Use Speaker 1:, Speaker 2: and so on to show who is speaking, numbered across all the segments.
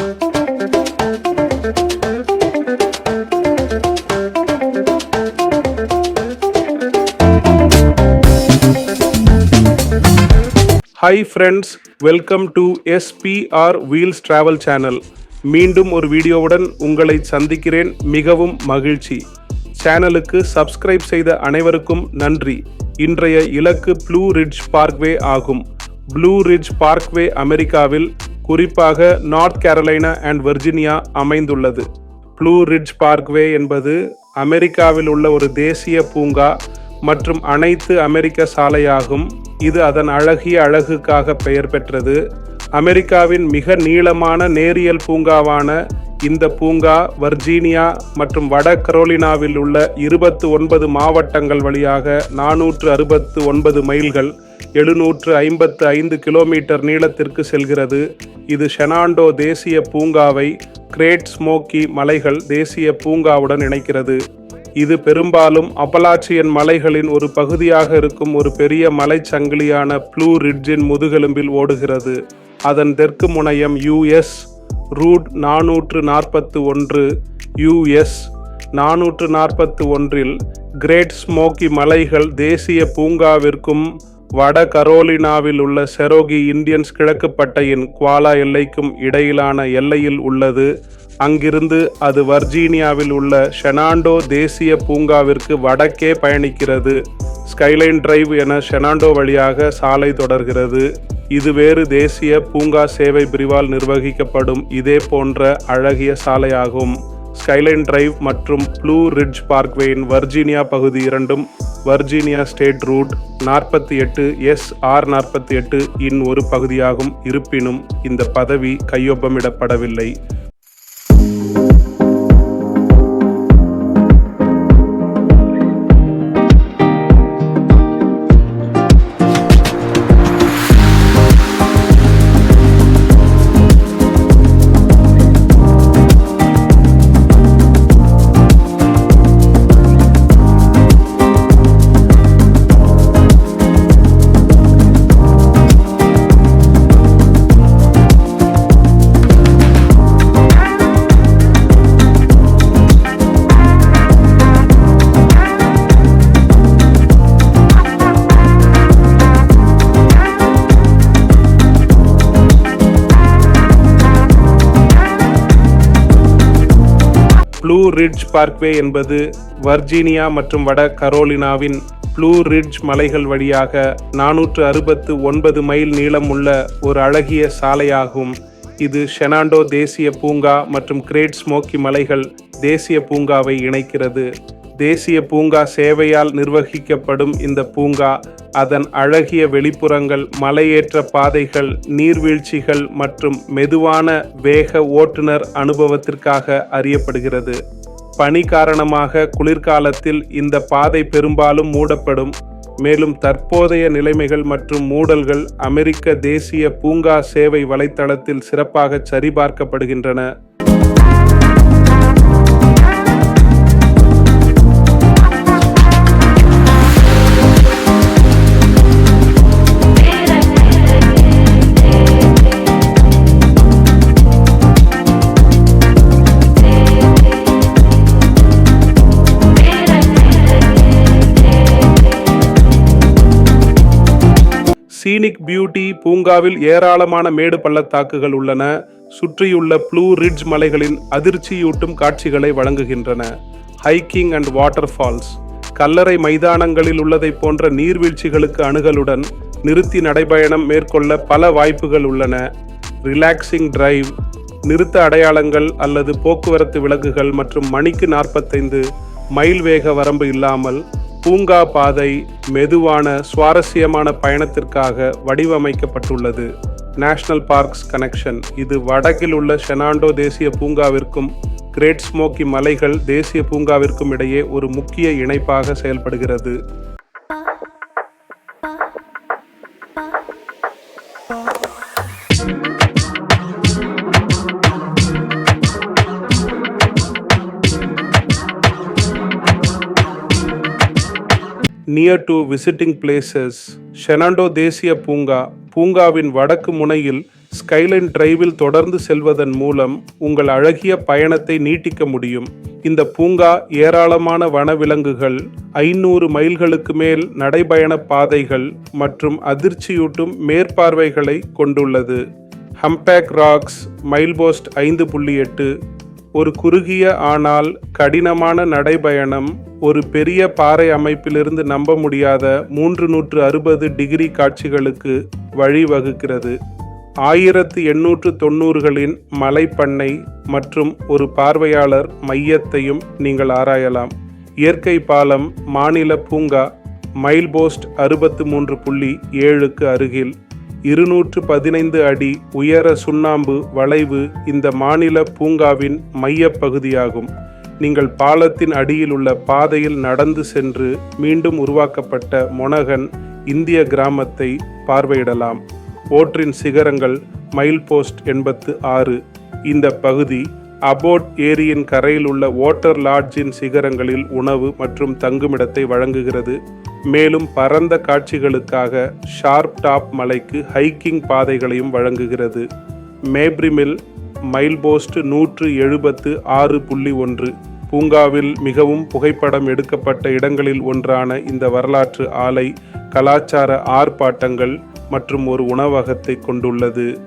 Speaker 1: Hi friends, welcome to SPR wheels travel channel. மீண்டும் ஒரு வீடியோவுடன் உங்களை சந்திக்கிறேன். மிகவும் மகிழ்ச்சி. சேனலுக்கு சப்ஸ்கிரைப் செய்த அனைவருக்கும் நன்றி. இன்றைய இலக்கு ப்ளூ ரிட்ஜ் பார்க்வே ஆகும். ப்ளூ ரிட்ஜ் பார்க்வே அமெரிக்காவில், குறிப்பாக நார்த் கேரோலைனா அண்ட் வெர்ஜீனியா அமைந்துள்ளது. ப்ளூ ரிட்ஜ் பார்க்வே என்பது அமெரிக்காவில் உள்ள ஒரு தேசிய பூங்கா மற்றும் அனைத்து அமெரிக்க சாலையாகும். இது அதன் அழகுக்காக பெயர் பெற்றது. அமெரிக்காவின் மிக நீளமான நேரியல் பூங்காவான இந்த பூங்கா வெர்ஜீனியா மற்றும் வட கரோலினாவில் உள்ள 29 மாவட்டங்கள் வழியாக 469 மைல்கள் 755 கிலோமீட்டர் நீளத்திற்கு செல்கிறது. இது ஷெனாண்டோ தேசிய பூங்காவை கிரேட் ஸ்மோக்கி மலைகள் தேசிய பூங்காவுடன் இணைக்கிறது. இது பெரும்பாலும் அப்பலாச்சியன் மலைகளின் ஒரு பகுதியாக இருக்கும் ஒரு பெரிய மலைச்சங்கிலியான ப்ளூ ரிட்ஜின் முதுகெலும்பில் ஓடுகிறது. அதன் தெற்கு முனையம் US ரூட் 441 US 441இல் கிரேட் ஸ்மோக்கி மலைகள் தேசிய பூங்காவிற்கும் வட கரோலினாவில் உள்ள செரோகி இந்தியன்ஸ் கிழக்கு பட்டையின் குவாலா எல்லைக்கும் இடையிலான எல்லையில் உள்ளது. அங்கிருந்து அது வர்ஜீனியாவில் உள்ள ஷெனாண்டோ தேசிய பூங்காவிற்கு வடக்கே பயணிக்கிறது. ஸ்கைலைன் டிரைவ் என ஷெனாண்டோ வழியாக சாலை தொடர்கிறது. இது வேறு தேசிய பூங்கா சேவை பிரிவால் நிர்வகிக்கப்படும் இதே போன்ற அழகிய சாலையாகும். ஸ்கைலைன் டிரைவ் மற்றும் ப்ளூ ரிட்ஜ் பார்க்வேயின் வர்ஜீனியா பகுதி இரண்டும் வர்ஜீனியா ஸ்டேட் ரூட் 48 SR 48 இன் ஒரு பகுதியாகும். இருப்பினும் இந்த பதவி கையொப்பமிடப்படவில்லை. ப்ளூ ரிட்ஜ் பார்க்வே என்பது வர்ஜீனியா மற்றும் வட கரோலினாவின் ப்ளூ ரிட்ஜ் மலைகள் வழியாக 469 மைல் நீளமுள்ள ஒரு அழகிய சாலையாகும். இது ஷெனாண்டோ தேசிய பூங்கா மற்றும் கிரேட் ஸ்மோக்கி மலைகள் தேசிய பூங்காவை இணைக்கிறது. தேசிய பூங்கா சேவையால் நிர்வகிக்கப்படும் இந்த பூங்கா அதன் அழகிய வெளிப்புறங்கள், மலையேற்ற பாதைகள், நீர்வீழ்ச்சிகள் மற்றும் மெதுவான வேக ஓட்டுநர் அனுபவத்திற்காக அறியப்படுகிறது. பனி காரணமாக குளிர்காலத்தில் இந்த பாதை பெரும்பாலும் மூடப்படும். மேலும் தற்போதைய நிலைமைகள் மற்றும் மூடல்கள் அமெரிக்க தேசிய பூங்கா சேவை வலைத்தளத்தில் சிறப்பாக சரிபார்க்கப்படுகின்றன. சீனிக் பியூட்டி பூங்காவில் ஏராளமான மேடு பள்ளத்தாக்குகள் உள்ளன. சுற்றியுள்ள ப்ளூ ரிட்ஜ் மலைகளின் அதிர்ச்சியூட்டும் காட்சிகளை வழங்குகின்றன. ஹைக்கிங் அண்ட் வாட்டர் ஃபால்ஸ் கல்லறை மைதானங்களில் உள்ளதை போன்ற நீர்வீழ்ச்சிகளுக்கு அணுகலுடன் நிறுத்தி நடைபயணம் மேற்கொள்ள பல வாய்ப்புகள் உள்ளன. ரிலாக்ஸிங் டிரைவ் நிறுத்த அடையாளங்கள் அல்லது போக்குவரத்து விளக்குகள் மற்றும் மணிக்கு 45 மைல் வேக வரம்பு இல்லாமல் பூங்கா பாதை மெதுவான சுவாரஸ்யமான பயணத்திற்காக வடிவமைக்கப்பட்டுள்ளது. நேஷனல் பார்க்ஸ் கனெக்ஷன் இது வடக்கில் உள்ள ஷெனாண்டோ தேசிய பூங்காவிற்கும் கிரேட் ஸ்மோக்கி மலைகள் தேசிய பூங்காவிற்கும் இடையே ஒரு முக்கிய இணைப்பாக செயல்படுகிறது. நியர் டு விசிட்டிங் பிளேசஸ் ஷெனாண்டோ தேசிய பூங்காவின் வடக்கு முனையில் ஸ்கைலைன் டிரைவில் தொடர்ந்து செல்வதன் மூலம் உங்கள் அழகிய பயணத்தை நீட்டிக்க முடியும். இந்த பூங்கா ஏராளமான வனவிலங்குகள், 500 மைல்களுக்கு மேல் நடைபயண பாதைகள் மற்றும் அதிர்ச்சியூட்டும் மேற்பார்வைகளை கொண்டுள்ளது. ஹம்பேக் ராக்ஸ் மைல்போஸ்ட் 5.8 ஒரு குறுகிய ஆனால் கடினமான நடைபயணம் ஒரு பெரிய பாறை அமைப்பிலிருந்து நம்ப முடியாத 360 டிகிரி காட்சிகளுக்கு வழிவகுக்கிறது. 1890களின் மலைப்பண்ணை மற்றும் ஒரு பார்வையாளர் மையத்தையும் நீங்கள் ஆராயலாம். இயற்கை பாலம் மாநில பூங்கா மைல்போஸ்ட் 63.7க்கு அருகில் 215 அடி உயர சுண்ணாம்பு வளைவு இந்த மாநில பூங்காவின் மையப் பகுதியாகும். நீங்கள் பாலத்தின் அடியில் உள்ள பாதையில் நடந்து சென்று மீண்டும் உருவாக்கப்பட்ட மொனகன் இந்திய கிராமத்தை பார்வையிடலாம். ஓற்றின் சிகரங்கள் மைல்போஸ்ட் 86 இந்த பகுதி அபோட் ஏரியின் கரையில் உள்ள வாட்டர் லாட்ஜின் சிகரங்களில் உணவு மற்றும் தங்குமிடத்தை வழங்குகிறது. மேலும் பரந்த காட்சிகளுக்காக ஷார்ப் டாப் மலைக்கு ஹைக்கிங் பாதைகளையும் வழங்குகிறது. மேப்ரிமில் மைல்போஸ்ட் 176.1 பூங்காவில் மிகவும் புகைப்படம் எடுக்கப்பட்ட இடங்களில் ஒன்றான இந்த வரலாற்று ஆலை கலாச்சார ஆர்ப்பாட்டங்கள் மற்றும் ஒரு உணவகத்தை கொண்டுள்ளது.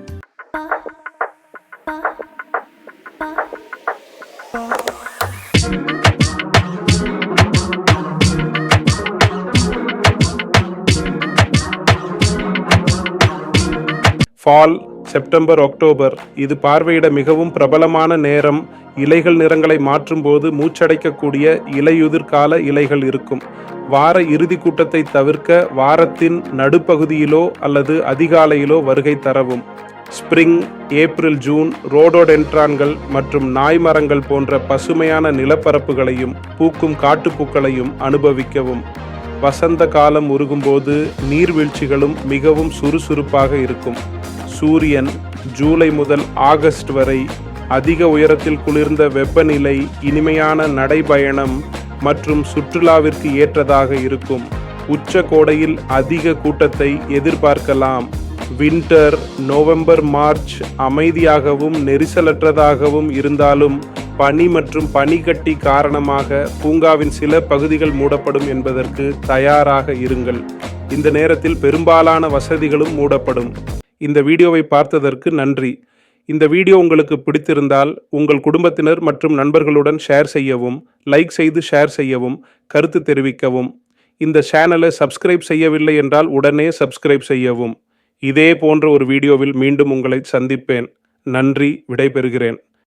Speaker 1: ஃபால் செப்டம்பர் அக்டோபர் இது பார்வையிட மிகவும் பிரபலமான நேரம். இலைகள் நிறங்களை மாற்றும் போது மூச்சடைக்கக்கூடிய இலையுதிர் கால இலைகள் இருக்கும். வார இறுதி கூட்டத்தை தவிர்க்க வாரத்தின் நடுப்பகுதியிலோ அல்லது அதிகாலையிலோ வருகை தரவும். ஸ்பிரிங் ஏப்ரல் ஜூன் ரோடோடென்ட்ரான்கள் மற்றும் நாய் மரங்கள் போன்ற பசுமையான நிலப்பரப்புகளையும் பூக்கும் காட்டுப்பூக்களையும் அனுபவிக்கவும். வசந்த காலம் உருகும்போது நீர்வீழ்ச்சிகளும் மிகவும் சுறுசுறுப்பாக இருக்கும். சூரியன் ஜூலை முதல் ஆகஸ்ட் வரை அதிக உயரத்தில் குளிர்ந்த வெப்பநிலை இனிமையான நடைபயணம் மற்றும் சுற்றுலாவிற்கு ஏற்றதாக இருக்கும். உச்ச கோடையில் அதிக கூட்டத்தை எதிர்பார்க்கலாம். வின்டர் நவம்பர் மார்ச் அமைதியாகவும் நெரிசலற்றதாகவும் இருந்தாலும் பனி மற்றும் பனிக்கட்டி காரணமாக பூங்காவின் சில பகுதிகள் மூடப்படும் என்பதற்கு தயாராக இருங்கள். இந்த நேரத்தில் பெரும்பாலான வசதிகளும் மூடப்படும். இந்த வீடியோவை பார்த்ததற்கு நன்றி. இந்த வீடியோ உங்களுக்கு பிடித்திருந்தால் உங்கள் குடும்பத்தினர் மற்றும் நண்பர்களுடன் ஷேர் செய்யவும், லைக் செய்து ஷேர் செய்யவும், கருத்து தெரிவிக்கவும். இந்த சேனலை சப்ஸ்கிரைப் செய்யவில்லை என்றால் உடனே சப்ஸ்கிரைப் செய்யவும். இதே போன்ற ஒரு வீடியோவில் மீண்டும் உங்களை சந்திப்பேன். நன்றி, விடைபெறுகிறேன்.